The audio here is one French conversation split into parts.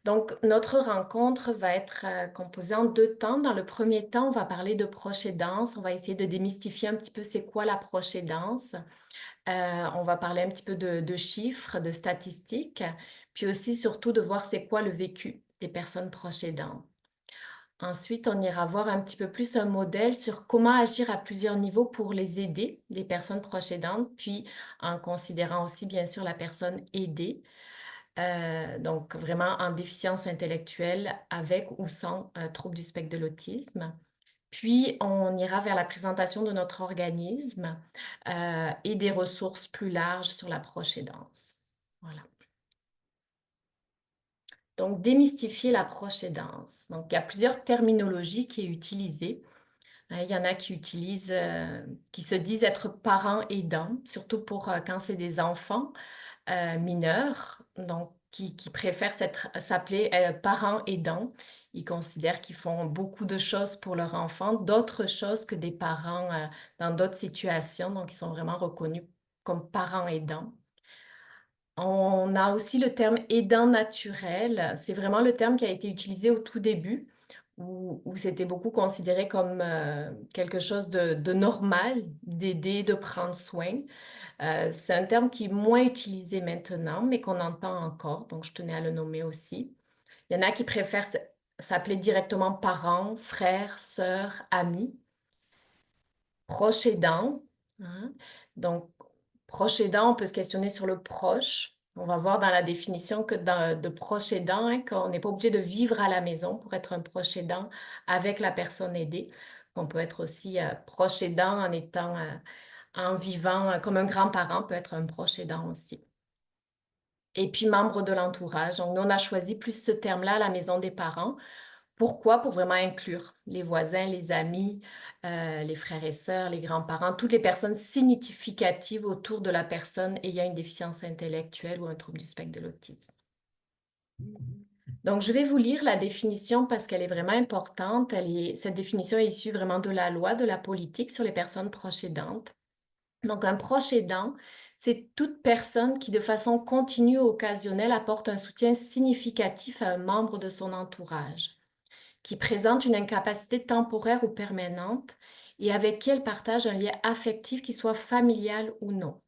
Donc, notre rencontre va être composée en deux temps. Dans le premier temps, on va parler de proche aidance. On va essayer de démystifier un petit peu c'est quoi la proche aidance. On va parler un petit peu de chiffres, de statistiques, puis aussi surtout de voir c'est quoi le vécu des personnes proches aidantes. Ensuite, on ira voir un petit peu plus un modèle sur comment agir à plusieurs niveaux pour les aider, les personnes proches aidantes, puis en considérant aussi bien sûr la personne aidée. Donc vraiment en déficience intellectuelle avec ou sans, trouble du spectre de l'autisme. Puis on ira vers la présentation de notre organisme, et des ressources plus larges sur l'approche aidance. Voilà. Donc démystifier l'approche aidance. Donc il y a plusieurs terminologies qui est utilisée. Il y en a qui utilisent, qui se disent être parents aidants, surtout pour, quand c'est des enfants. Mineurs, donc qui préfèrent s'appeler, parents aidants. Ils considèrent qu'ils font beaucoup de choses pour leur enfant, d'autres choses que des parents, dans d'autres situations, donc ils sont vraiment reconnus comme parents aidants. On a aussi le terme aidant naturel. C'est vraiment le terme qui a été utilisé au tout début, où c'était beaucoup considéré comme, quelque chose de normal, d'aider, de prendre soin. C'est un terme qui est moins utilisé maintenant, mais qu'on entend encore, donc je tenais à le nommer aussi. Il y en a qui préfèrent s'appeler directement parents, frères, sœurs, amis. Proche aidant, hein. Donc, proche aidant, on peut se questionner sur le proche. On va voir dans la définition que de proche aidant, hein, qu'on n'est pas obligé de vivre à la maison pour être un proche aidant avec la personne aidée. On peut être aussi proche aidant en étant, en vivant comme un grand-parent peut être un proche aidant aussi. Et puis membre de l'entourage. Donc, nous, on a choisi plus ce terme-là à la maison des parents. Pourquoi? Pour vraiment inclure les voisins, les amis, les frères et sœurs, les grands-parents, toutes les personnes significatives autour de la personne ayant une déficience intellectuelle ou un trouble du spectre de l'autisme. Donc, je vais vous lire la définition parce qu'elle est vraiment importante. Cette définition est issue vraiment de la loi, de la politique sur les personnes proches aidantes. Donc, un proche aidant, c'est toute personne qui, de façon continue ou occasionnelle, apporte un soutien significatif à un membre de son entourage, qui présente une incapacité temporaire ou permanente et avec qui elle partage un lien affectif, qui soit familial ou non.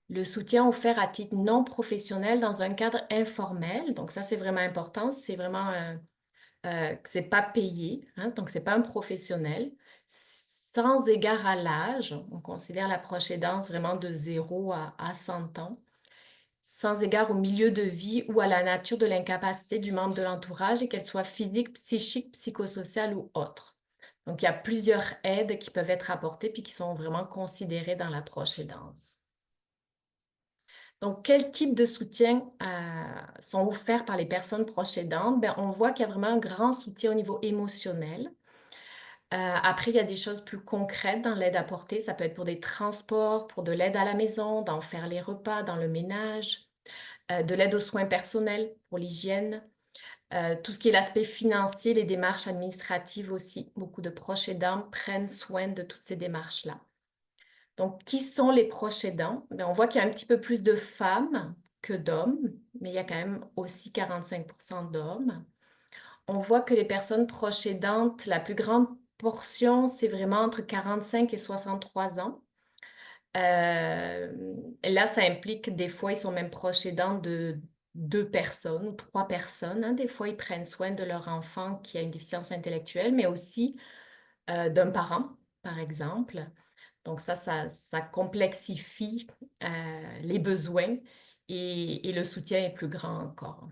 Le soutien offert à titre non professionnel dans un cadre informel, donc ça c'est vraiment important, c'est vraiment que c'est pas payé, hein, donc c'est pas un professionnel. Sans égard à l'âge, on considère la proche aidance vraiment de 0 à 100 ans. Sans égard au milieu de vie ou à la nature de l'incapacité du membre de l'entourage et qu'elle soit physique, psychique, psychosociale ou autre. Donc, il y a plusieurs aides qui peuvent être apportées puis qui sont vraiment considérées dans la proche aidance. Donc, quel type de soutien sont offerts par les personnes proches aidantes? Ben, on voit qu'il y a vraiment un grand soutien au niveau émotionnel. Après, il y a des choses plus concrètes dans l'aide apportée. Ça peut être pour des transports, pour de l'aide à la maison, d'en faire les repas, dans le ménage, de l'aide aux soins personnels, pour l'hygiène, tout ce qui est l'aspect financier, les démarches administratives aussi. Beaucoup de proches aidants prennent soin de toutes ces démarches-là. Donc, qui sont les proches aidants? Ben, on voit qu'il y a un petit peu plus de femmes que d'hommes, mais il y a quand même aussi 45% d'hommes. On voit que les personnes proches aidantes, la plus grande portion, c'est vraiment entre 45 et 63 ans. Et là, ça implique des fois, ils sont même proches aidants de 2 personnes ou 3 personnes, hein. Des fois, ils prennent soin de leur enfant qui a une déficience intellectuelle, mais aussi, d'un parent, par exemple. Donc ça complexifie, les besoins et le soutien est plus grand encore.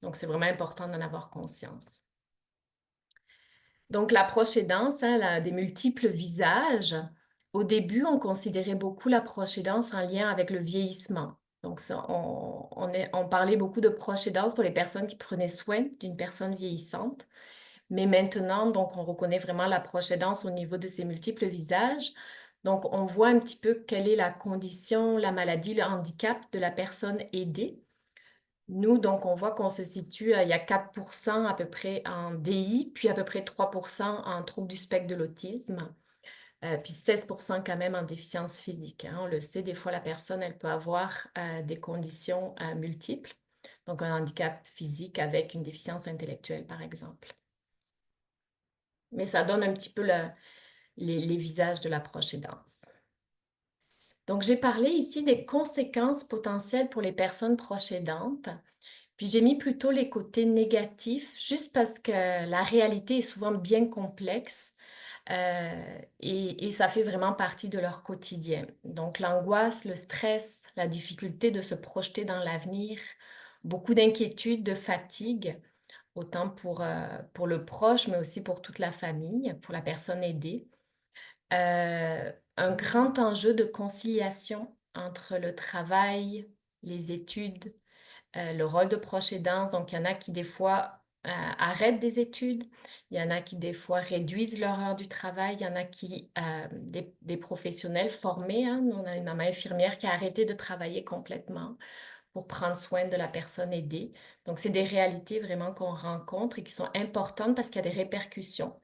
Donc c'est vraiment important d'en avoir conscience. Donc l'approche aidance, hein, elle a des multiples visages. Au début, on considérait beaucoup l'approche aidance en lien avec le vieillissement. Donc ça, on parlait beaucoup de proche aidance pour les personnes qui prenaient soin d'une personne vieillissante. Mais maintenant, donc, on reconnaît vraiment l'approche aidance au niveau de ses multiples visages. Donc, on voit un petit peu quelle est la condition, la maladie, le handicap de la personne aidée. Nous, donc, on voit qu'on se situe, il y a 4% à peu près en DI, puis à peu près 3% en trouble du spectre de l'autisme, puis 16% quand même en déficience physique, hein. On le sait, des fois, la personne, elle peut avoir des conditions multiples. donc un handicap physique avec une déficience intellectuelle, par exemple. Mais ça donne un petit peu les visages de la proche aidance. Donc, j'ai parlé ici des conséquences potentielles pour les personnes proches aidantes. Puis j'ai mis plutôt les côtés négatifs, juste parce que la réalité est souvent bien complexe et ça fait vraiment partie de leur quotidien. Donc l'angoisse, le stress, la difficulté de se projeter dans l'avenir, beaucoup d'inquiétude, de fatigue, autant pour le proche, mais aussi pour toute la famille, pour la personne aidée. Un grand enjeu de conciliation entre le travail, les études, le rôle de proche aidance. Donc, il y en a qui, des fois, arrêtent des études. Il y en a qui, des fois, réduisent leur heure du travail. Il y en a qui, des professionnels formés. Hein. On a une maman infirmière qui a arrêté de travailler complètement pour prendre soin de la personne aidée. Donc, c'est des réalités vraiment qu'on rencontre et qui sont importantes parce qu'il y a des répercussions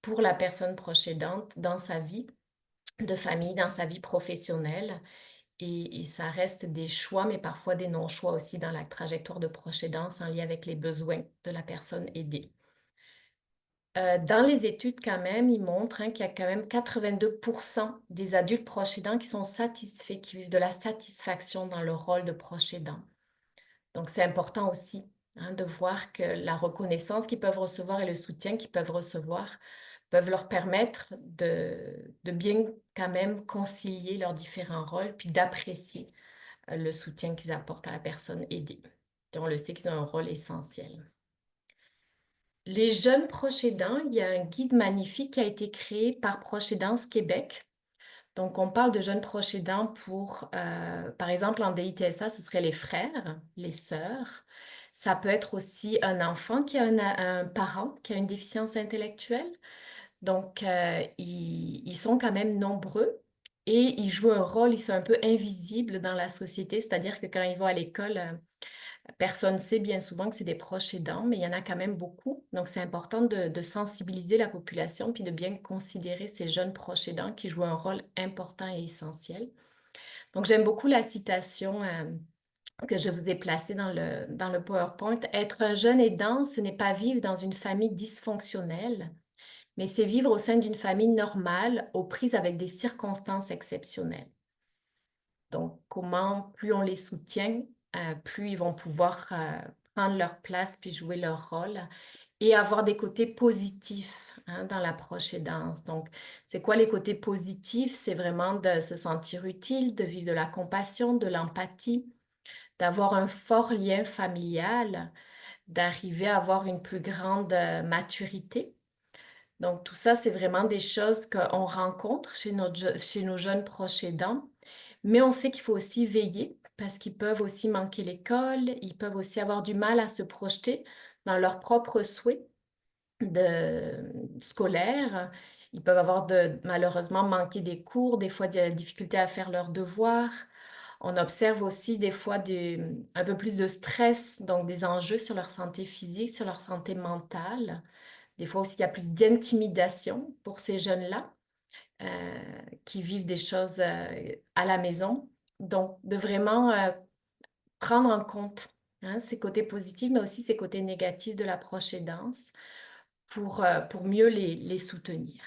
pour la personne proche aidante dans sa vie de famille, dans sa vie professionnelle. Et ça reste des choix, mais parfois des non-choix aussi dans la trajectoire de proche aidance en lien avec les besoins de la personne aidée. Dans les études, quand même, ils montrent hein, qu'il y a quand même 82% des adultes proches aidants qui sont satisfaits, qui vivent de la satisfaction dans leur rôle de proche aidant. Donc, c'est important aussi hein, de voir que la reconnaissance qu'ils peuvent recevoir et le soutien qu'ils peuvent recevoir peuvent leur permettre de bien quand même concilier leurs différents rôles, puis d'apprécier le soutien qu'ils apportent à la personne aidée. Et on le sait qu'ils ont un rôle essentiel. Les jeunes proches aidants, il y a un guide magnifique qui a été créé par Proche Aidance Québec. Donc, on parle de jeunes proches aidants pour, par exemple, en DITSA, ce serait les frères, les sœurs. Ça peut être aussi un enfant qui a un parent qui a une déficience intellectuelle. Donc, ils sont quand même nombreux et ils jouent un rôle, ils sont un peu invisibles dans la société, c'est-à-dire que quand ils vont à l'école, personne ne sait bien souvent que c'est des proches aidants, mais il y en a quand même beaucoup. Donc, c'est important de sensibiliser la population puis de bien considérer ces jeunes proches aidants qui jouent un rôle important et essentiel. Donc, j'aime beaucoup la citation que je vous ai placée dans le PowerPoint. Être un jeune aidant, ce n'est pas vivre dans une famille dysfonctionnelle, mais c'est vivre au sein d'une famille normale, aux prises avec des circonstances exceptionnelles. Donc, comment, plus on les soutient, plus ils vont pouvoir prendre leur place puis jouer leur rôle et avoir des côtés positifs hein, dans l'approche aidance. Donc, c'est quoi les côtés positifs? C'est vraiment de se sentir utile, de vivre de la compassion, de l'empathie, d'avoir un fort lien familial, d'arriver à avoir une plus grande maturité. Donc, tout ça, c'est vraiment des choses qu'on rencontre chez nos jeunes proches aidants. Mais on sait qu'il faut aussi veiller parce qu'ils peuvent aussi manquer l'école, ils peuvent aussi avoir du mal à se projeter dans leurs propres souhaits scolaires. Ils peuvent avoir malheureusement manqué des cours, des fois des difficultés à faire leurs devoirs. On observe aussi des fois un peu plus de stress, donc des enjeux sur leur santé physique, sur leur santé mentale. Des fois aussi, il y a plus d'intimidation pour ces jeunes-là qui vivent des choses à la maison. Donc, de vraiment prendre en compte hein, ces côtés positifs, mais aussi ces côtés négatifs de l'approche aidance pour mieux les soutenir.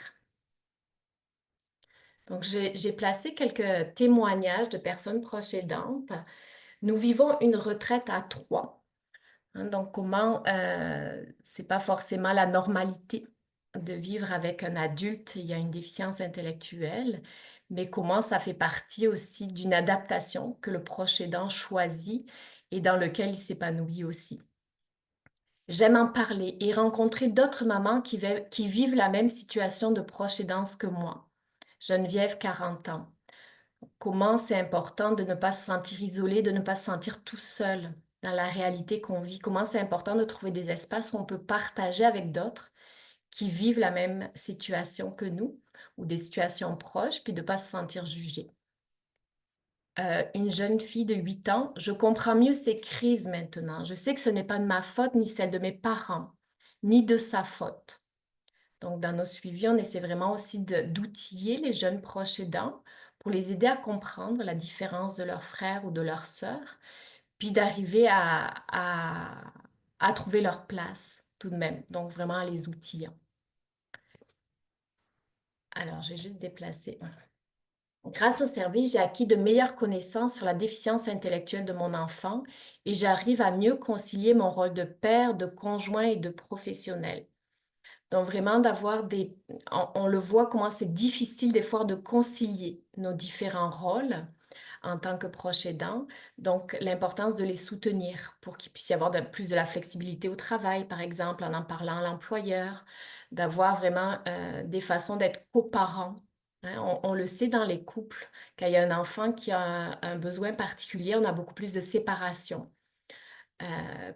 Donc, j'ai placé quelques témoignages de personnes proches aidantes. Nous vivons une retraite à trois. Hein, donc, comment c'est pas forcément la normalité de vivre avec un adulte, il y a une déficience intellectuelle, mais comment ça fait partie aussi d'une adaptation que le proche aidant choisit et dans lequel il s'épanouit aussi. J'aime en parler et rencontrer d'autres mamans qui vivent la même situation de proche aidance que moi. Geneviève, 40 ans. Comment c'est important de ne pas se sentir isolé, de ne pas se sentir tout seul dans la réalité qu'on vit. Comment c'est important de trouver des espaces où on peut partager avec d'autres qui vivent la même situation que nous ou des situations proches, puis de ne pas se sentir jugé. Une jeune fille de 8 ans, je comprends mieux ses crises maintenant. Je sais que ce n'est pas de ma faute, ni celle de mes parents, ni de sa faute. Donc, dans nos suivis, on essaie vraiment aussi d'outiller les jeunes proches aidants pour les aider à comprendre la différence de leurs frères ou de leurs sœurs, puis d'arriver à trouver leur place tout de même. Donc, vraiment à les outiller. Alors, j'ai juste déplacé. Grâce au service, j'ai acquis de meilleures connaissances sur la déficience intellectuelle de mon enfant et j'arrive à mieux concilier mon rôle de père, de conjoint et de professionnel. Donc vraiment d'avoir on le voit comment c'est difficile des fois de concilier nos différents rôles en tant que proche aidant. Donc l'importance de les soutenir pour qu'il puisse y avoir plus de la flexibilité au travail, par exemple, en parlant à l'employeur, d'avoir vraiment des façons d'être coparents. Hein. On le sait dans les couples, quand il y a un enfant qui a un besoin particulier, on a beaucoup plus de séparation. Euh,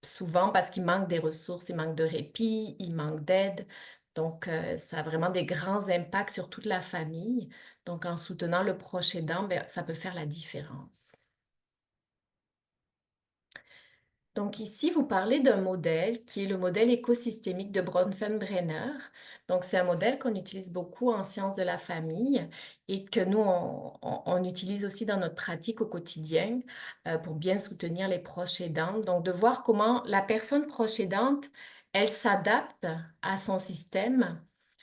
Souvent parce qu'il manque des ressources, il manque de répit, il manque d'aide. Donc, ça a vraiment des grands impacts sur toute la famille. Donc, en soutenant le proche aidant, ben, ça peut faire la différence. Donc ici, vous parlez d'un modèle qui est le modèle écosystémique de Bronfenbrenner. Donc c'est un modèle qu'on utilise beaucoup en sciences de la famille et que nous, on utilise aussi dans notre pratique au quotidien pour bien soutenir les proches aidants. Donc de voir comment la personne proche aidante, elle s'adapte à son système.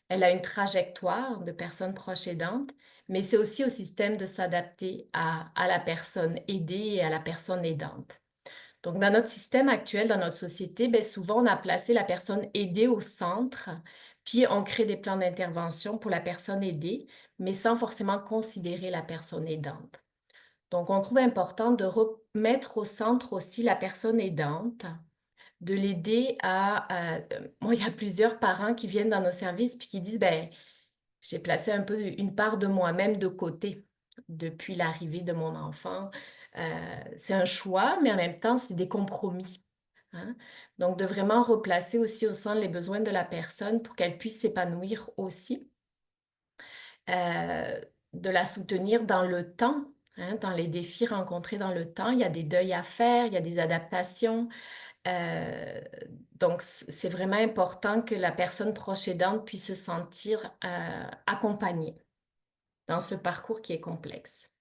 Elle a une trajectoire de personne proche aidante, mais c'est aussi au système de s'adapter à la personne aidée et à la personne aidante. Donc, dans notre système actuel, dans notre société, ben, souvent, on a placé la personne aidée au centre, puis on crée des plans d'intervention pour la personne aidée, mais sans forcément considérer la personne aidante. Donc, on trouve important de remettre au centre aussi la personne aidante, de l'aider moi, il y a plusieurs parents qui viennent dans nos services puis qui disent, ben, j'ai placé un peu une part de moi-même de côté depuis l'arrivée de mon enfant. C'est un choix, mais en même temps, c'est des compromis. Hein. Donc, de vraiment replacer aussi au centre les besoins de la personne pour qu'elle puisse s'épanouir aussi. De la soutenir dans le temps, hein, dans les défis rencontrés dans le temps. Il y a des deuils à faire, il y a des adaptations. Euh, donc, c'est vraiment important que la personne proche aidante puisse se sentir accompagnée dans ce parcours qui est complexe.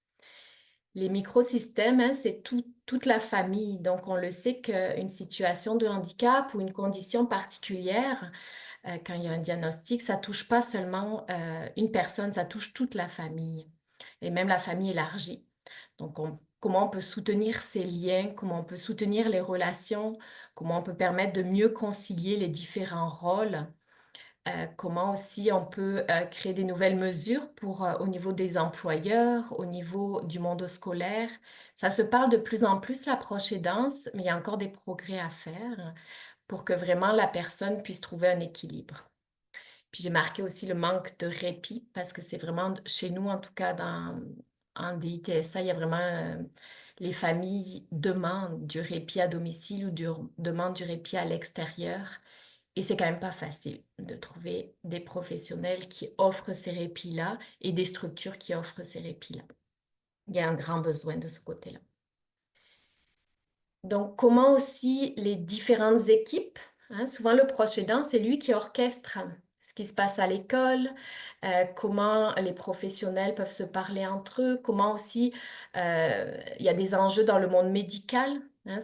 Les microsystèmes, hein, c'est toute la famille. Donc, on le sait qu'une situation de handicap ou une condition particulière, quand il y a un diagnostic, ça touche pas seulement une personne, ça touche toute la famille et même la famille élargie. Donc, comment on peut soutenir ces liens, comment on peut soutenir les relations, comment on peut permettre de mieux concilier les différents rôles. Comment aussi on peut créer des nouvelles mesures pour, au niveau des employeurs, au niveau du monde scolaire. Ça se parle de plus en plus, l'approche aidance, mais il y a encore des progrès à faire pour que vraiment la personne puisse trouver un équilibre. Puis j'ai marqué aussi le manque de répit parce que c'est vraiment, chez nous en tout cas, en DITSA, il y a vraiment, les familles demandent du répit à domicile ou demandent du répit à l'extérieur. Et c'est quand même pas facile de trouver des professionnels qui offrent ces répits-là et des structures qui offrent ces répits-là. Il y a un grand besoin de ce côté-là. Donc, comment aussi les différentes équipes, hein, souvent le proche aidant, c'est lui qui orchestre ce qui se passe à l'école, comment les professionnels peuvent se parler entre eux, comment aussi il y a des enjeux dans le monde médical, hein,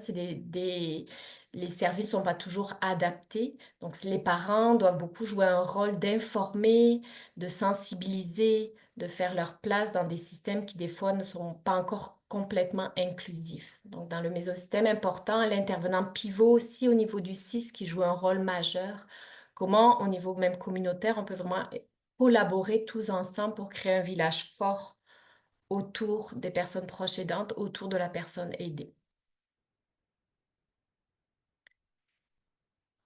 les services ne sont pas toujours adaptés, donc les parents doivent beaucoup jouer un rôle d'informer, de sensibiliser, de faire leur place dans des systèmes qui des fois ne sont pas encore complètement inclusifs. Donc dans le mésosystème important, l'intervenant pivot aussi au niveau du CIS qui joue un rôle majeur. Comment au niveau même communautaire, on peut vraiment collaborer tous ensemble pour créer un village fort autour des personnes proches aidantes, autour de la personne aidée.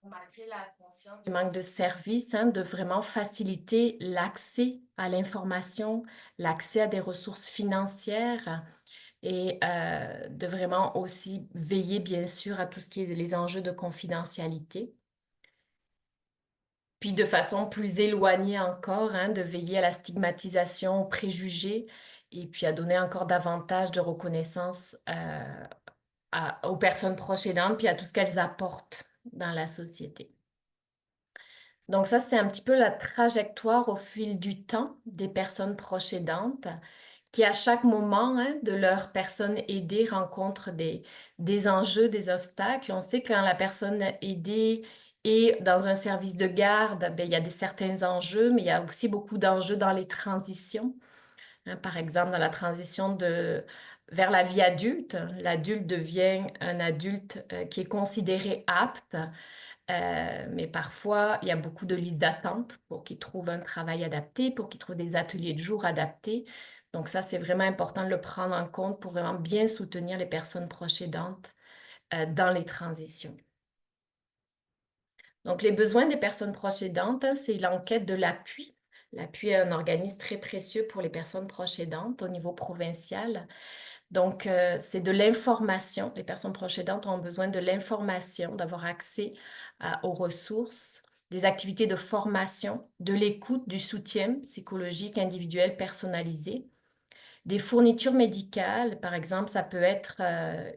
Malgré la conscience du manque de services, hein, de vraiment faciliter l'accès à l'information, l'accès à des ressources financières et de vraiment aussi veiller bien sûr à tout ce qui est les enjeux de confidentialité. Puis de façon plus éloignée encore, hein, de veiller à la stigmatisation, aux préjugés et puis à donner encore davantage de reconnaissance aux personnes proches aidantes puis à tout ce qu'elles apportent dans la société. Donc ça, c'est un petit peu la trajectoire au fil du temps des personnes proches aidantes qui à chaque moment de leur personne aidée rencontrent des enjeux, des obstacles. On sait que quand la personne aidée est dans un service de garde, ben, il y a certains enjeux, mais il y a aussi beaucoup d'enjeux dans les transitions. Par exemple, dans la transition vers la vie adulte, l'adulte devient un adulte qui est considéré apte, mais parfois, il y a beaucoup de listes d'attente pour qu'ils trouvent un travail adapté, pour qu'ils trouvent des ateliers de jour adaptés. Donc ça, c'est vraiment important de le prendre en compte pour vraiment bien soutenir les personnes proches aidantes dans les transitions. Donc, les besoins des personnes proches aidantes, c'est l'enquête de l'appui. L'appui est un organisme très précieux pour les personnes proches aidantes au niveau provincial. Donc, c'est de l'information. Les personnes proches aidantes ont besoin de l'information, d'avoir accès aux ressources, des activités de formation, de l'écoute, du soutien psychologique individuel personnalisé. Des fournitures médicales, par exemple, ça peut être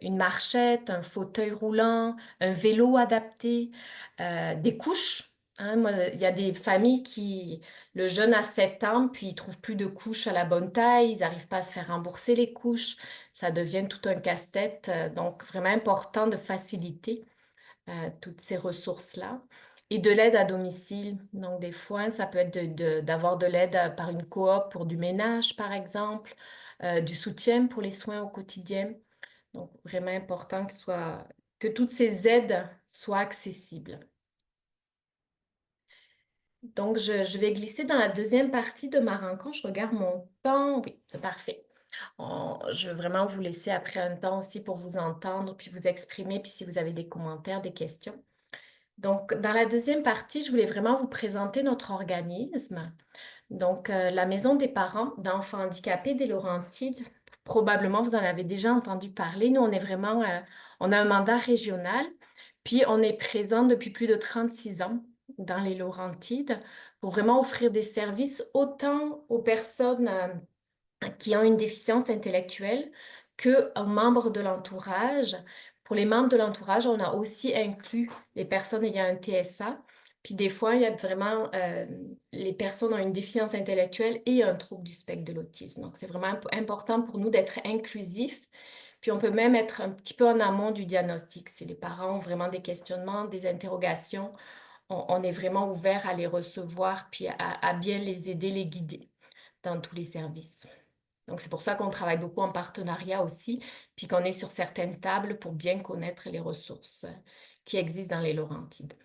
une marchette, un fauteuil roulant, un vélo adapté, des couches. Moi, il y a des familles qui, le jeune a 7 ans, puis ils trouvent plus de couches à la bonne taille, ils n'arrivent pas à se faire rembourser les couches, ça devient tout un casse-tête. Donc, vraiment important de faciliter toutes ces ressources-là. Et de l'aide à domicile. Donc, des fois, ça peut être d'avoir de l'aide par une coop pour du ménage, par exemple, du soutien pour les soins au quotidien. Donc, vraiment important que toutes ces aides soient accessibles. Donc, je vais glisser dans la deuxième partie de ma rencontre. Je regarde mon temps. Oui, c'est parfait. Je veux vraiment vous laisser après un temps aussi pour vous entendre, puis vous exprimer, puis si vous avez des commentaires, des questions. Donc, dans la deuxième partie, je voulais vraiment vous présenter notre organisme. Donc, la Maison des parents d'enfants handicapés des Laurentides. Probablement, vous en avez déjà entendu parler. Nous, on a un mandat régional, puis on est présent depuis plus de 36 ans dans les Laurentides pour vraiment offrir des services autant aux personnes qui ont une déficience intellectuelle que aux membres de l'entourage. Pour les membres de l'entourage, on a aussi inclus les personnes ayant un TSA. Puis des fois, il y a vraiment les personnes ont une déficience intellectuelle et un trouble du spectre de l'autisme. Donc, c'est vraiment important pour nous d'être inclusifs. Puis on peut même être un petit peu en amont du diagnostic. Si les parents ont vraiment des questionnements, des interrogations, on est vraiment ouvert à les recevoir puis à bien les aider, les guider dans tous les services. Donc, c'est pour ça qu'on travaille beaucoup en partenariat aussi, puis qu'on est sur certaines tables pour bien connaître les ressources qui existent dans les Laurentides.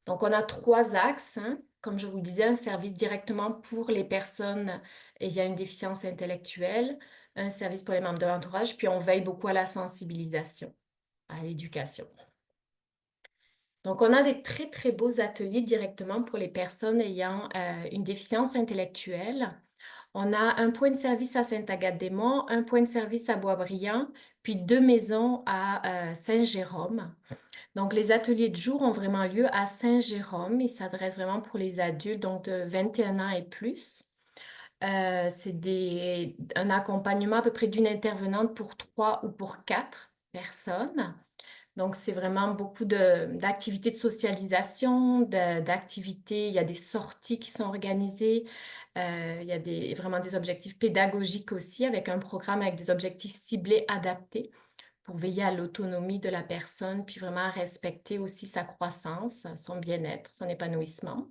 Donc, on a 3 axes. Comme je vous le disais, un service directement pour les personnes ayant une déficience intellectuelle, un service pour les membres de l'entourage, puis on veille beaucoup à la sensibilisation, à l'éducation. Donc, on a des très, très beaux ateliers directement pour les personnes ayant une déficience intellectuelle. On a un point de service à Sainte-Agathe-des-Monts, un point de service à Boisbriand, puis 2 maisons à Saint-Jérôme. Donc, les ateliers de jour ont vraiment lieu à Saint-Jérôme. Ils s'adressent vraiment pour les adultes, donc de 21 ans et plus. C'est un accompagnement à peu près d'une intervenante pour 3 ou pour 4 personnes. Donc, c'est vraiment beaucoup d'activités de socialisation, d'activités. Il y a des sorties qui sont organisées. Il y a vraiment des objectifs pédagogiques aussi, avec un programme avec des objectifs ciblés, adaptés pour veiller à l'autonomie de la personne, puis vraiment à respecter aussi sa croissance, son bien-être, son épanouissement.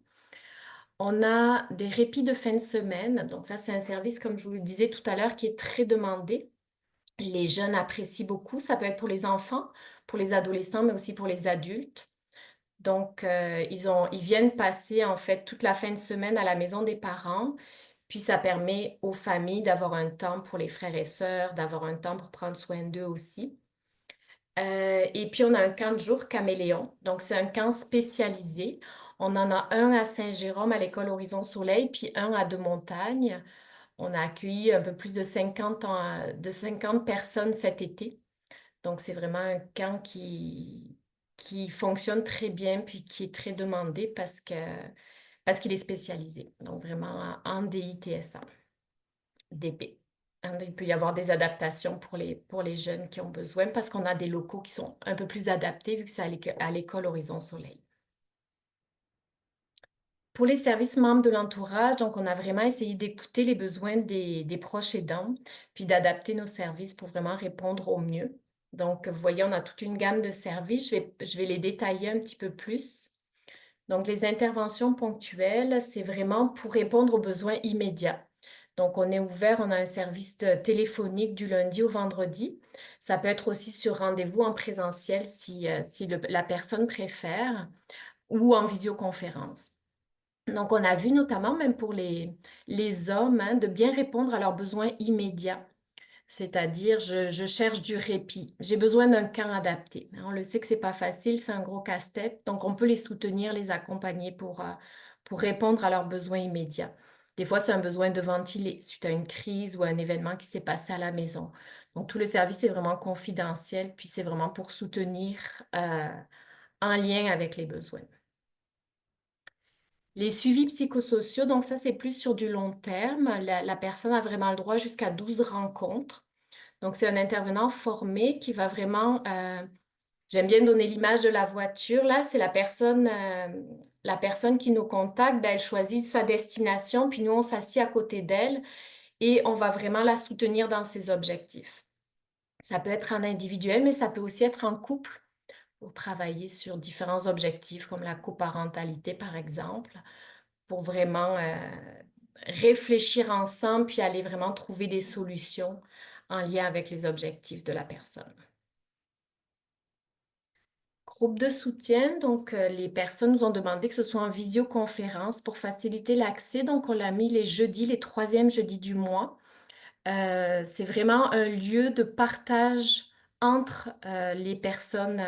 On a des répits de fin de semaine. Donc, ça, c'est un service, comme je vous le disais tout à l'heure, qui est très demandé. Les jeunes apprécient beaucoup. Ça peut être pour les enfants, pour les adolescents, mais aussi pour les adultes. Donc, ils viennent passer en fait toute la fin de semaine à la maison des parents. Puis, ça permet aux familles d'avoir un temps pour les frères et sœurs, d'avoir un temps pour prendre soin d'eux aussi. Et puis, on a un camp de jour caméléon. Donc, c'est un camp spécialisé. On en a un à Saint-Jérôme, à l'école Horizon Soleil, puis un à Deux-Montagnes. On a accueilli un peu plus de 50 personnes cet été. Donc, c'est vraiment un camp qui fonctionne très bien, puis qui est très demandé parce qu'il est spécialisé. Donc, vraiment en DITSA, DP. Il peut y avoir des adaptations pour les jeunes qui ont besoin parce qu'on a des locaux qui sont un peu plus adaptés vu que c'est à l'école Horizon Soleil. Pour les services membres de l'entourage, donc on a vraiment essayé d'écouter les besoins des proches aidants, puis d'adapter nos services pour vraiment répondre au mieux. Donc, vous voyez, on a toute une gamme de services. Je vais les détailler un petit peu plus. Donc, les interventions ponctuelles, c'est vraiment pour répondre aux besoins immédiats. Donc, on est ouvert, on a un service téléphonique du lundi au vendredi. Ça peut être aussi sur rendez-vous en présentiel si la personne préfère ou en visioconférence. Donc, on a vu notamment, même pour les hommes, hein, de bien répondre à leurs besoins immédiats. C'est-à-dire, je cherche du répit. J'ai besoin d'un camp adapté. On le sait que c'est pas facile, c'est un gros casse-tête. Donc, on peut les soutenir, les accompagner pour répondre à leurs besoins immédiats. Des fois, c'est un besoin de ventiler suite à une crise ou à un événement qui s'est passé à la maison. Donc, tout le service est vraiment confidentiel, puis c'est vraiment pour soutenir en lien avec les besoins. Les suivis psychosociaux, donc ça, c'est plus sur du long terme. La personne a vraiment le droit jusqu'à 12 rencontres. Donc, c'est un intervenant formé qui va vraiment, j'aime bien donner l'image de la voiture. Là, c'est la personne qui nous contacte, ben, elle choisit sa destination, puis nous, on s'assied à côté d'elle et on va vraiment la soutenir dans ses objectifs. Ça peut être en individuel, mais ça peut aussi être en couple pour travailler sur différents objectifs comme la coparentalité, par exemple, pour vraiment réfléchir ensemble puis aller vraiment trouver des solutions en lien avec les objectifs de la personne. Groupe de soutien, donc les personnes nous ont demandé que ce soit en visioconférence pour faciliter l'accès. Donc, on l'a mis les jeudis, les troisièmes jeudis du mois. C'est vraiment un lieu de partage entre les personnes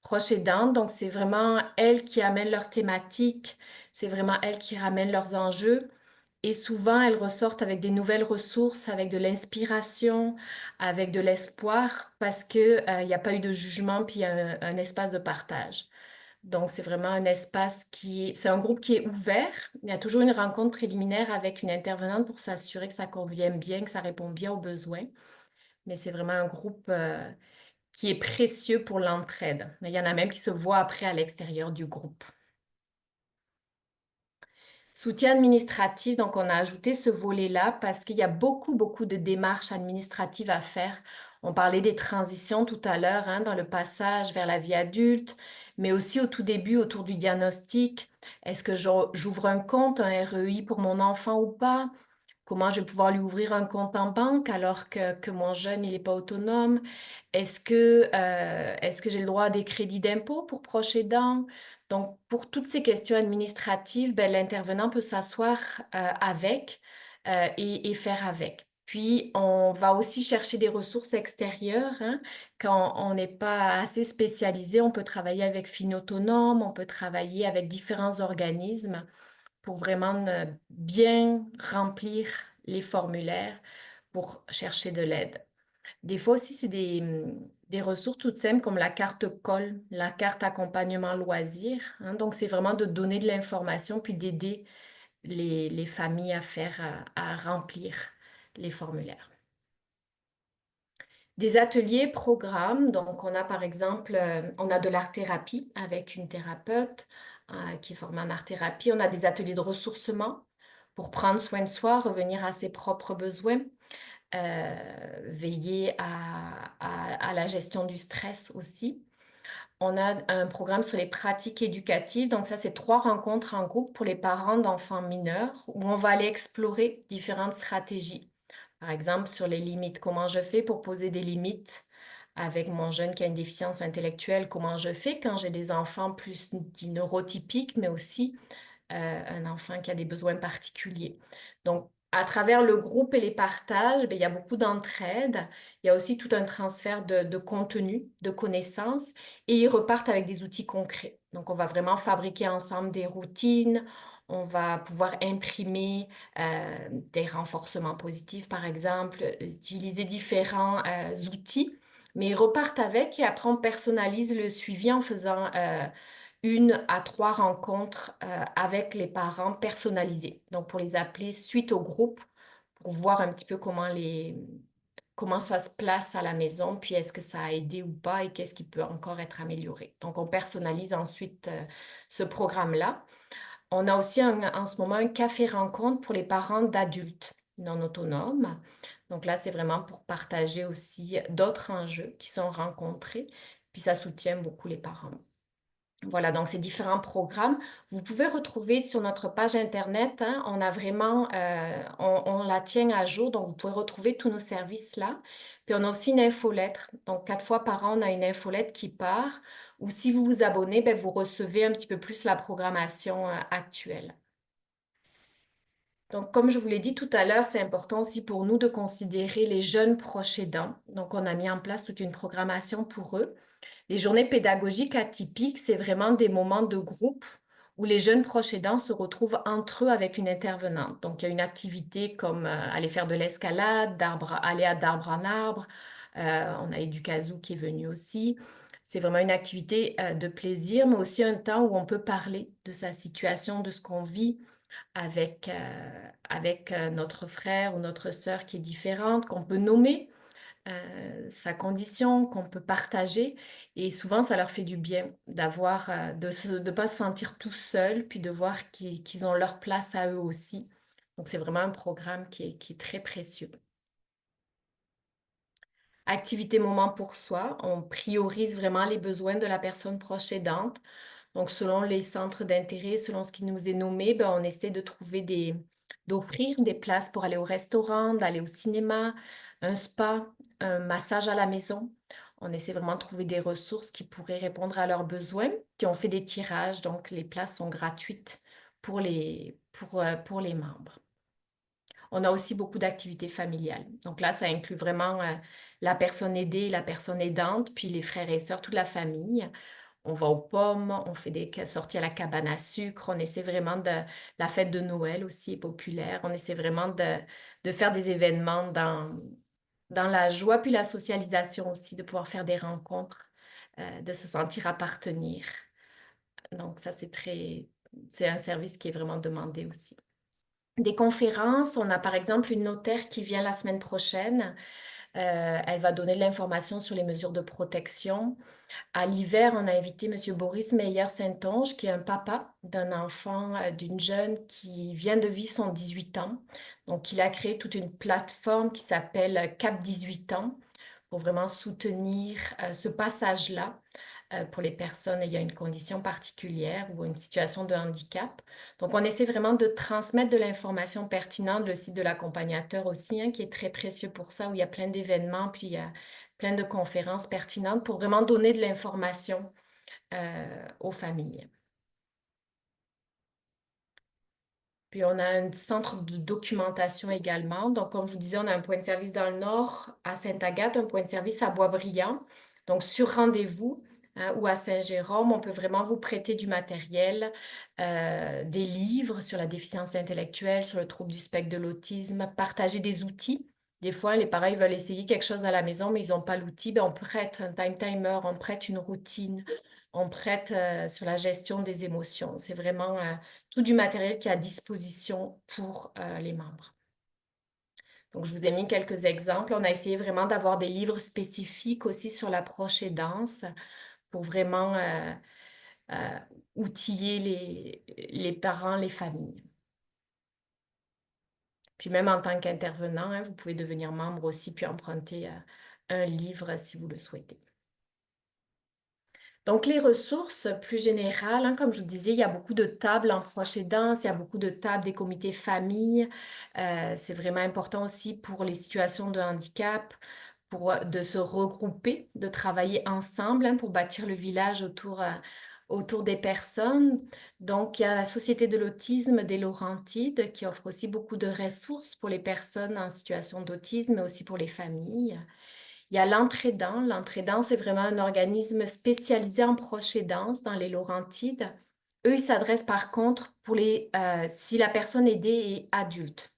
proches aidantes. Donc, c'est vraiment elles qui amènent leurs thématiques, c'est vraiment elles qui ramènent leurs enjeux. Et souvent, elles ressortent avec des nouvelles ressources, avec de l'inspiration, avec de l'espoir, parce que, il n'y a pas eu de jugement, puis il y a un espace de partage. Donc, c'est vraiment un espace c'est un groupe qui est ouvert. Il y a toujours une rencontre préliminaire avec une intervenante pour s'assurer que ça convienne bien, que ça répond bien aux besoins. Mais c'est vraiment un groupe, qui est précieux pour l'entraide. Mais il y en a même qui se voient après à l'extérieur du groupe. Soutien administratif, donc on a ajouté ce volet-là parce qu'il y a beaucoup, beaucoup de démarches administratives à faire. On parlait des transitions tout à l'heure, hein, dans le passage vers la vie adulte, mais aussi au tout début, autour du diagnostic. Est-ce que j'ouvre un compte, un REI pour mon enfant ou pas? Comment je vais pouvoir lui ouvrir un compte en banque alors que mon jeune, il n'est pas autonome? Est-ce que j'ai le droit à des crédits d'impôt pour proches aidants? Donc, pour toutes ces questions administratives, ben, l'intervenant peut s'asseoir avec et faire avec. Puis, on va aussi chercher des ressources extérieures, hein. Quand on n'est pas assez spécialisé, on peut travailler avec Finautonome, on peut travailler avec différents organismes pour vraiment bien remplir les formulaires pour chercher de l'aide. Des fois aussi, c'est des ressources toutes simples comme la carte colle, la carte accompagnement loisir, hein. Donc, c'est vraiment de donner de l'information puis d'aider les familles à remplir les formulaires. Des ateliers, programmes. Donc, on a par exemple, on a de l'art-thérapie avec une thérapeute qui est formée en art-thérapie. On a des ateliers de ressourcement pour prendre soin de soi, revenir à ses propres besoins, veiller à la gestion du stress aussi. On a un programme sur les pratiques éducatives. Donc, ça, c'est 3 rencontres en groupe pour les parents d'enfants mineurs où on va aller explorer différentes stratégies. Par exemple, sur les limites, comment je fais pour poser des limites avec mon jeune qui a une déficience intellectuelle? Comment je fais quand j'ai des enfants plus dits neurotypiques, mais aussi un enfant qui a des besoins particuliers? Donc, à travers le groupe et les partages, ben, il y a beaucoup d'entraide. Il y a aussi tout un transfert de contenu, de connaissances, et ils repartent avec des outils concrets. Donc, on va vraiment fabriquer ensemble des routines. On va pouvoir imprimer des renforcements positifs, par exemple, utiliser différents outils, mais ils repartent avec et après on personnalise le suivi en faisant 1 à 3 rencontres avec les parents personnalisées. Donc, pour les appeler suite au groupe, pour voir un petit peu comment ça se place à la maison, puis est-ce que ça a aidé ou pas et qu'est-ce qui peut encore être amélioré. Donc, on personnalise ensuite ce programme-là. On a aussi en ce moment un café rencontre pour les parents d'adultes non autonomes. Donc là, c'est vraiment pour partager aussi d'autres enjeux qui sont rencontrés, puis ça soutient beaucoup les parents. Voilà, donc ces différents programmes, vous pouvez retrouver sur notre page Internet, hein, on a vraiment, on la tient à jour, donc vous pouvez retrouver tous nos services là. Puis on a aussi une infolettre, donc 4 fois par an, on a une infolettre qui part, ou si vous vous abonnez, ben, vous recevez un petit peu plus la programmation actuelle. Donc, comme je vous l'ai dit tout à l'heure, c'est important aussi pour nous de considérer les jeunes proches aidants. Donc, on a mis en place toute une programmation pour eux. Les journées pédagogiques atypiques, c'est vraiment des moments de groupe où les jeunes proches aidants se retrouvent entre eux avec une intervenante. Donc, il y a une activité comme aller faire de l'escalade, aller d'arbre en arbre. On a Educazou qui est venu aussi. C'est vraiment une activité de plaisir, mais aussi un temps où on peut parler de sa situation, de ce qu'on vit avec notre frère ou notre sœur qui est différente, qu'on peut nommer sa condition, qu'on peut partager. Et souvent, ça leur fait du bien d'avoir, de ne pas se sentir tout seul, puis de voir qu'ils ont leur place à eux aussi. Donc, c'est vraiment un programme qui est très précieux. Activité moment pour soi, on priorise vraiment les besoins de la personne proche aidante. Donc, selon les centres d'intérêt, selon ce qui nous est nommé, ben, on essaie de d'offrir des places pour aller au restaurant, d'aller au cinéma, un spa, un massage à la maison. On essaie vraiment de trouver des ressources qui pourraient répondre à leurs besoins. Puis on fait des tirages, donc les places sont gratuites pour les membres. On a aussi beaucoup d'activités familiales. Donc là, ça inclut vraiment la personne aidée, la personne aidante, puis les frères et sœurs, toute la famille. On va aux pommes, on fait des sorties à la cabane à sucre, on essaie vraiment de... La fête de Noël aussi est populaire. On essaie vraiment de faire des événements dans la joie, puis la socialisation aussi, de pouvoir faire des rencontres, de se sentir appartenir. Donc ça, c'est un service qui est vraiment demandé aussi. Des conférences, on a par exemple une notaire qui vient la semaine prochaine. Elle va donner de l'information sur les mesures de protection. À l'hiver, on a invité M. Boris Meyer-Saintonge, qui est un papa d'un enfant, d'une jeune qui vient de vivre son 18 ans. Donc, il a créé toute une plateforme qui s'appelle Cap 18 ans pour vraiment soutenir ce passage-là pour les personnes ayant une condition particulière ou une situation de handicap. Donc, on essaie vraiment de transmettre de l'information pertinente, le site de l'accompagnateur aussi, hein, qui est très précieux pour ça, où il y a plein d'événements, puis il y a plein de conférences pertinentes pour vraiment donner de l'information aux familles. Puis on a un centre de documentation également. Donc, comme je vous disais, on a un point de service dans le nord à Sainte-Agathe, un point de service à Boisbriand. Donc, sur rendez-vous, hein, ou à Saint-Jérôme, on peut vraiment vous prêter du matériel, des livres sur la déficience intellectuelle, sur le trouble du spectre de l'autisme, partager des outils. Des fois, les parents ils veulent essayer quelque chose à la maison, mais ils n'ont pas l'outil. Ben, on prête un time timer, on prête une routine, on prête sur la gestion des émotions. C'est vraiment tout du matériel qui est à disposition pour les membres. Donc, je vous ai mis quelques exemples. On a essayé vraiment d'avoir des livres spécifiques aussi sur l'approche aidance pour vraiment euh, outiller les parents, les familles. Puis même en tant qu'intervenant, hein, vous pouvez devenir membre aussi puis emprunter un livre si vous le souhaitez. Donc, les ressources plus générales, hein, comme je vous disais, il y a beaucoup de tables en proche aidance, il y a beaucoup de tables des comités famille. C'est vraiment important aussi pour les situations de handicap, de se regrouper, de travailler ensemble, hein, pour bâtir le village autour des personnes. Donc, il y a la Société de l'autisme des Laurentides qui offre aussi beaucoup de ressources pour les personnes en situation d'autisme, mais aussi pour les familles. Il y a l'Entraidant. L'Entraidant, c'est vraiment un organisme spécialisé en proche aidance dans les Laurentides. Eux, ils s'adressent par contre si la personne aidée est adulte.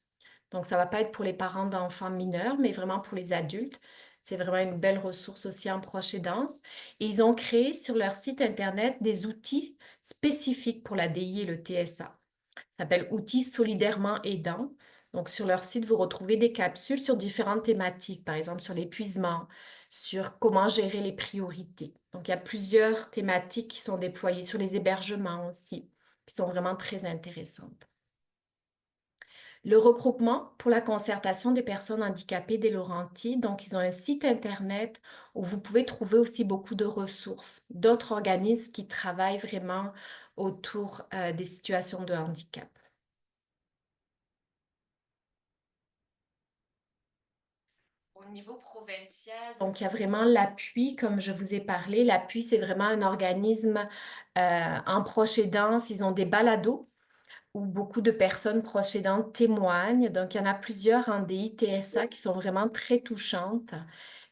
Donc, ça ne va pas être pour les parents d'enfants mineurs, mais vraiment pour les adultes. C'est vraiment une belle ressource aussi en proche aidance. Et ils ont créé sur leur site Internet des outils spécifiques pour la DI et le TSA. Ça s'appelle Outils solidairement aidants. Donc, sur leur site, vous retrouvez des capsules sur différentes thématiques, par exemple sur l'épuisement, sur comment gérer les priorités. Donc, il y a plusieurs thématiques qui sont déployées sur les hébergements aussi. qui sont vraiment très intéressantes. Le regroupement pour la concertation des personnes handicapées des Laurentides, donc ils ont un site internet où vous pouvez trouver aussi beaucoup de ressources, d'autres organismes qui travaillent vraiment autour des situations de handicap. Au niveau provincial, donc il y a vraiment l'appui, comme je vous ai parlé. L'appui, c'est vraiment un organisme en proche aidance. Ils ont des balados où beaucoup de personnes proches aidantes témoignent. Donc, il y en a plusieurs en DITSA qui sont vraiment très touchantes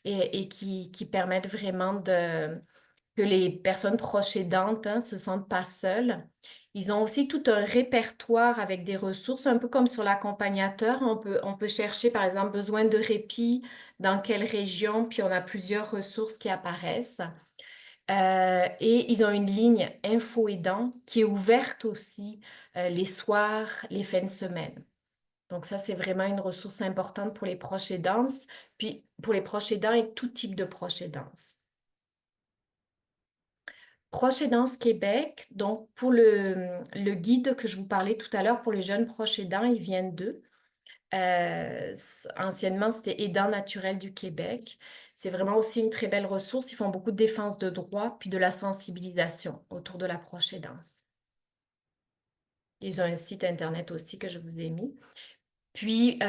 et qui permettent vraiment que les personnes proches aidantes se sentent pas seules. Ils ont aussi tout un répertoire avec des ressources, un peu comme sur l'accompagnateur. On peut chercher, par exemple, besoin de répit, dans quelle région, puis on a plusieurs ressources qui apparaissent. Et ils ont une ligne info aidant qui est ouverte aussi les soirs, les fins de semaine. Donc ça, c'est vraiment une ressource importante pour les proches aidants, puis pour les proches aidants et tout type de proches aidants. Proche Aidance Québec, donc pour le guide que je vous parlais tout à l'heure pour les jeunes proches aidants, ils viennent d'eux. Anciennement, c'était Aidants naturels du Québec. C'est vraiment aussi une très belle ressource. Ils font beaucoup de défense de droits puis de la sensibilisation autour de la proche aidance. Ils ont un site internet aussi que je vous ai mis. Puis,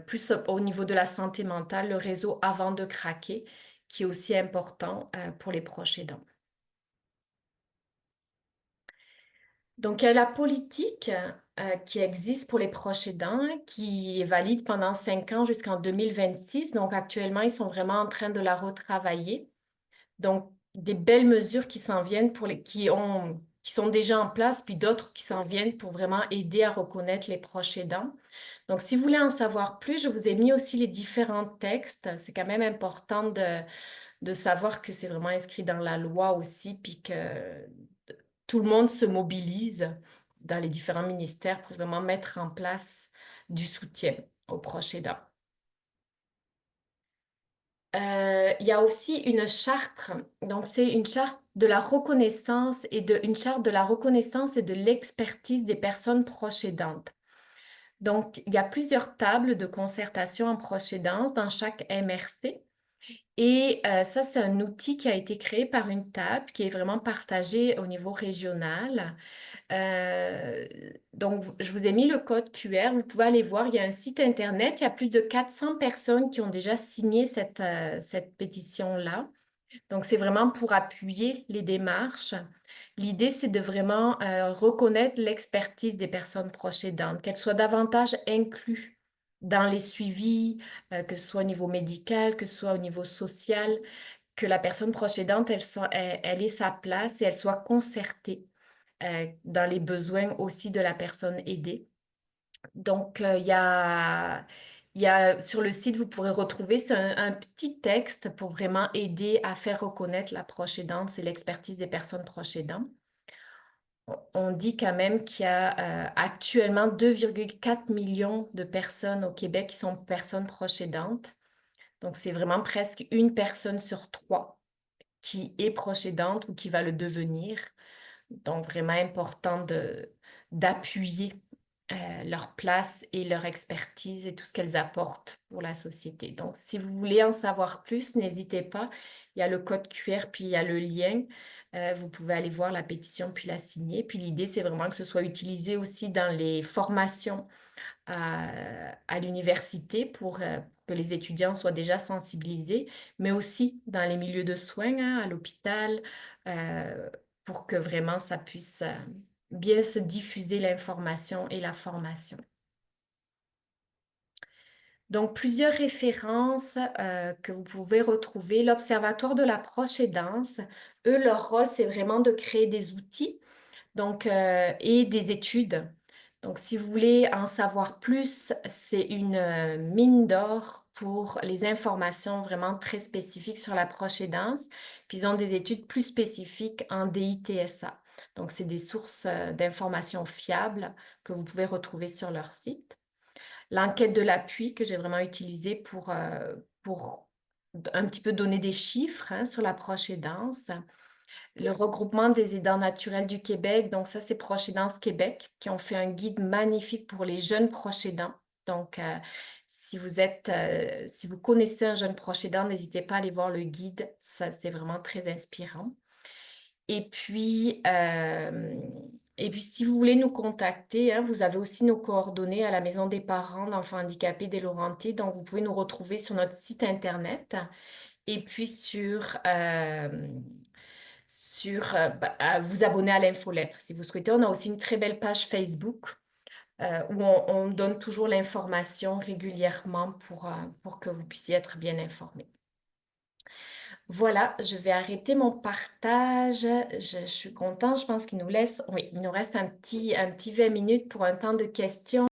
plus au niveau de la santé mentale, le réseau Avant de craquer, qui est aussi important pour les proches aidants. Donc, il y a la politique qui existe pour les proches aidants, qui est valide pendant 5 ans jusqu'en 2026. Donc, actuellement, ils sont vraiment en train de la retravailler. Donc, des belles mesures qui s'en viennent qui sont déjà en place, puis d'autres qui s'en viennent pour vraiment aider à reconnaître les proches aidants. Donc, si vous voulez en savoir plus, je vous ai mis aussi les différents textes. C'est quand même important de savoir que c'est vraiment inscrit dans la loi aussi, puis que tout le monde se mobilise dans les différents ministères pour vraiment mettre en place du soutien aux proches aidants. Il y a aussi une charte, donc c'est une charte de la reconnaissance une charte de la reconnaissance et de l'expertise des personnes proches aidantes. Donc, il y a plusieurs tables de concertation en proche aidance dans chaque MRC. Et ça, c'est un outil qui a été créé par une table qui est vraiment partagée au niveau régional. Donc, je vous ai mis le code QR. Vous pouvez aller voir. Il y a un site Internet. Il y a plus de 400 personnes qui ont déjà signé cette pétition-là. Donc, c'est vraiment pour appuyer les démarches. L'idée, c'est de vraiment reconnaître l'expertise des personnes proches aidantes, qu'elles soient davantage incluses dans les suivis, que ce soit au niveau médical, que ce soit au niveau social, que la personne proche aidante, elle ait sa place et elle soit concertée dans les besoins aussi de la personne aidée. Donc, sur le site, vous pourrez retrouver un petit texte pour vraiment aider à faire reconnaître la proche aidante et l'expertise des personnes proches aidantes. On dit quand même qu'il y a actuellement 2,4 millions de personnes au Québec qui sont personnes proches aidantes. Donc, c'est vraiment presque une personne sur 3 qui est proche aidante ou qui va le devenir. Donc, vraiment important d'appuyer leur place et leur expertise et tout ce qu'elles apportent pour la société. Donc, si vous voulez en savoir plus, n'hésitez pas. Il y a le code QR, puis il y a le lien. Vous pouvez aller voir la pétition, puis la signer. Puis l'idée, c'est vraiment que ce soit utilisé aussi dans les formations à l'université pour que les étudiants soient déjà sensibilisés, mais aussi dans les milieux de soins, à l'hôpital, euh, pour que vraiment ça puisse bien se diffuser l'information et la formation. Donc, plusieurs références que vous pouvez retrouver. L'Observatoire de la proche aidance, eux, leur rôle, c'est vraiment de créer des outils donc, et des études. Donc, si vous voulez en savoir plus, c'est une mine d'or pour les informations vraiment très spécifiques sur la proche aidance. Puis, ils ont des études plus spécifiques en DITSA. Donc, c'est des sources d'informations fiables que vous pouvez retrouver sur leur site. L'enquête de l'appui que j'ai vraiment utilisée pour un petit peu donner des chiffres sur la proche aidance. le regroupement des aidants naturels du Québec. Donc ça, c'est Proches Aidance Québec qui ont fait un guide magnifique pour les jeunes proches aidants. Donc, si vous connaissez un jeune proche aidant, n'hésitez pas à aller voir le guide. Ça, c'est vraiment très inspirant. Et puis, si vous voulez nous contacter, hein, vous avez aussi nos coordonnées à la Maison des parents d'enfants handicapés des Laurentides. Donc, vous pouvez nous retrouver sur notre site Internet et puis vous abonner à l'infolettre si vous souhaitez. On a aussi une très belle page Facebook où on donne toujours l'information régulièrement pour que vous puissiez être bien informés. Voilà, je vais arrêter mon partage. Je suis contente. Je pense qu'il nous reste un petit 20 minutes pour un temps de questions.